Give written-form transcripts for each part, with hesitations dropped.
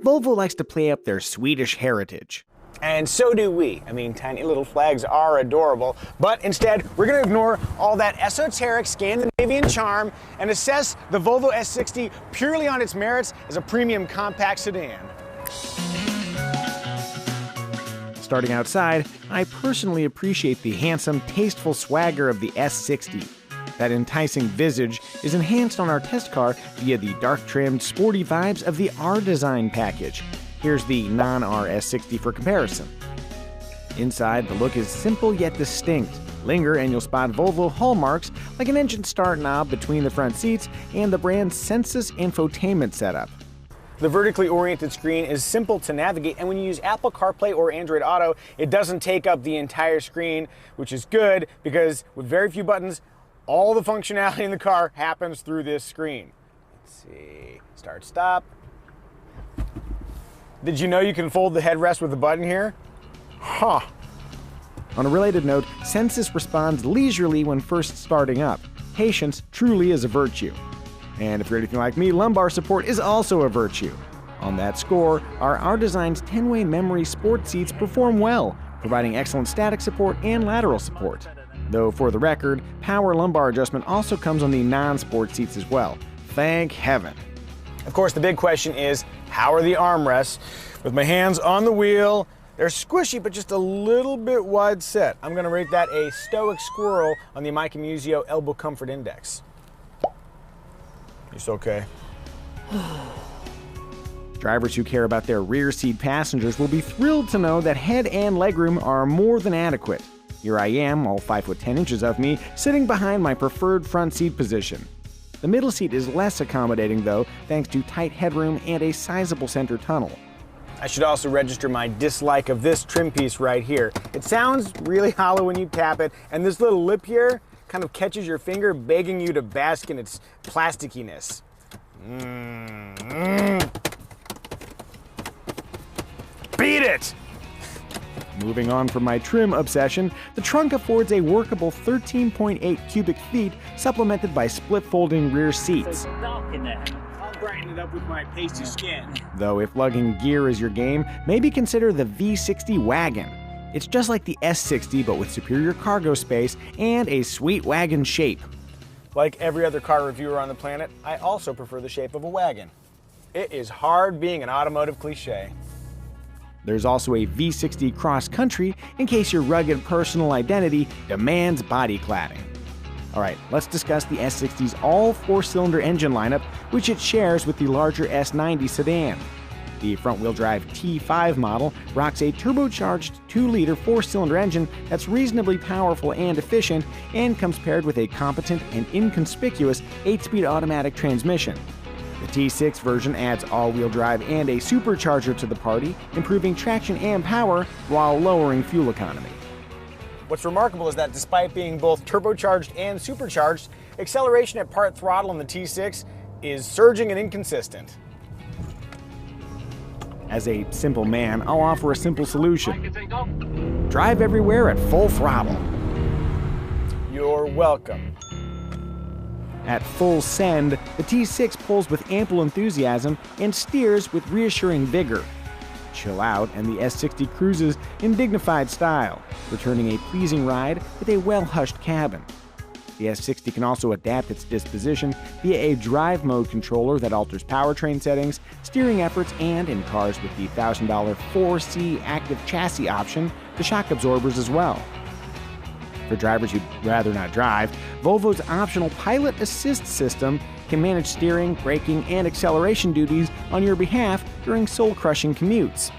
Volvo likes to play up their Swedish heritage. And so do we. I mean, tiny little flags are adorable, but instead, we're going to ignore all that esoteric Scandinavian charm and assess the Volvo S60 purely on its merits as a premium compact sedan. Starting outside, I personally appreciate the handsome, tasteful swagger of the S60. That enticing visage is enhanced on our test car via the dark-trimmed, sporty vibes of the R-Design package. Here's the non-R S60 for comparison. Inside, the look is simple yet distinct. Linger and you'll spot Volvo hallmarks like an engine start knob between the front seats and the brand's Sensus infotainment setup. The vertically oriented screen is simple to navigate, and when you use Apple CarPlay or Android Auto, it doesn't take up the entire screen, which is good because with very few buttons, all the functionality in the car happens through this screen. Let's see, start, stop. Did you know you can fold the headrest with a button here? Huh. On a related note, Sensus responds leisurely when first starting up. Patience truly is a virtue. And if you're anything like me, lumbar support is also a virtue. On that score, our R-Design's 10-way memory sport seats perform well, providing excellent static support and lateral support. Though for the record, power lumbar adjustment also comes on the non-sport seats as well. Thank heaven. Of course, the big question is, how are the armrests? With my hands on the wheel, they're squishy but just a little bit wide set. I'm going to rate that a stoic squirrel on the Mike Museo Elbow Comfort Index. It's okay. Drivers who care about their rear seat passengers will be thrilled to know that head and legroom are more than adequate. Here I am, all 5'10" of me, sitting behind my preferred front seat position. The middle seat is less accommodating though, thanks to tight headroom and a sizable center tunnel. I should also register my dislike of this trim piece right here. It sounds really hollow when you tap it, and this little lip here kind of catches your finger, begging you to bask in its plasticiness. Beat it! Moving on from my trim obsession, the trunk affords a workable 13.8 cubic feet, supplemented by split-folding rear seats. I'll brighten it up with my pasty skin. Though if lugging gear is your game, maybe consider the V60 wagon. It's just like the S60, but with superior cargo space and a sweet wagon shape. Like every other car reviewer on the planet, I also prefer the shape of a wagon. It is hard being an automotive cliche. There's also a V60 Cross Country in case your rugged personal identity demands body cladding. Alright, let's discuss the S60's all-4-cylinder engine lineup, which it shares with the larger S90 sedan. The front-wheel drive T5 model rocks a turbocharged 2-liter 4-cylinder engine that's reasonably powerful and efficient, and comes paired with a competent and inconspicuous 8-speed automatic transmission. The T6 version adds all-wheel drive and a supercharger to the party, improving traction and power while lowering fuel economy. What's remarkable is that despite being both turbocharged and supercharged, acceleration at part throttle in the T6 is surging and inconsistent. As a simple man, I'll offer a simple solution. Drive everywhere at full throttle. You're welcome. At full send, the T6 pulls with ample enthusiasm and steers with reassuring vigor. Chill out, and the S60 cruises in dignified style, returning a pleasing ride with a well-hushed cabin. The S60 can also adapt its disposition via a drive mode controller that alters powertrain settings, steering efforts, and, in cars with the $1,000 4C active chassis option, the shock absorbers as well. For drivers who'd rather not drive, Volvo's optional Pilot Assist system can manage steering, braking, and acceleration duties on your behalf during soul-crushing commutes.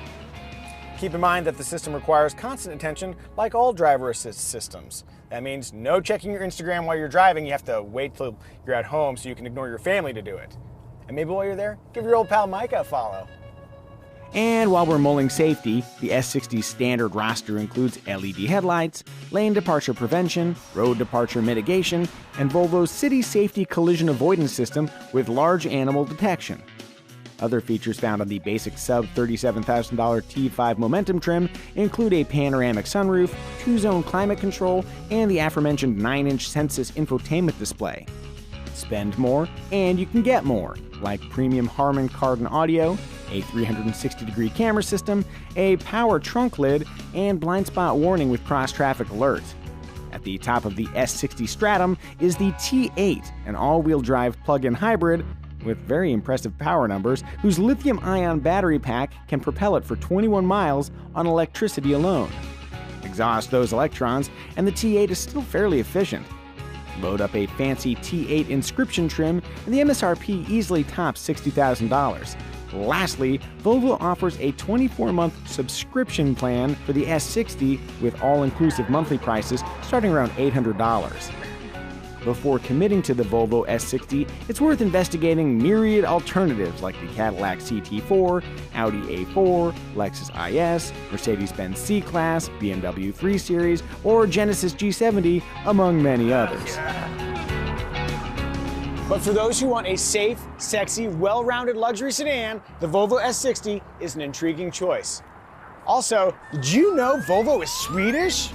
Keep in mind that the system requires constant attention like all driver assist systems. That means no checking your Instagram while you're driving. You have to wait till you're at home so you can ignore your family to do it. And maybe while you're there, give your old pal Mike a follow. And while we're mulling safety, the S60's standard roster includes LED headlights, lane departure prevention, road departure mitigation, and Volvo's city safety collision avoidance system with large animal detection. Other features found on the basic sub-$37,000 T5 Momentum trim include a panoramic sunroof, 2-zone climate control, and the aforementioned 9-inch Sensus infotainment display. Spend more, and you can get more, like premium Harman Kardon audio, a 360-degree camera system, a power trunk lid, and blind spot warning with cross-traffic alert. At the top of the S60 Stratum is the T8, an all-wheel drive plug-in hybrid with very impressive power numbers, whose lithium-ion battery pack can propel it for 21 miles on electricity alone. Exhaust those electrons, and the T8 is still fairly efficient. Load up a fancy T8 inscription trim, and the MSRP easily tops $60,000. Lastly, Volvo offers a 24-month subscription plan for the S60 with all-inclusive monthly prices starting around $800. Before committing to the Volvo S60, it's worth investigating myriad alternatives like the Cadillac CT4, Audi A4, Lexus IS, Mercedes-Benz C-Class, BMW 3 Series, or Genesis G70, among many others. But for those who want a safe, sexy, well-rounded luxury sedan, the Volvo S60 is an intriguing choice. Also, did you know Volvo is Swedish?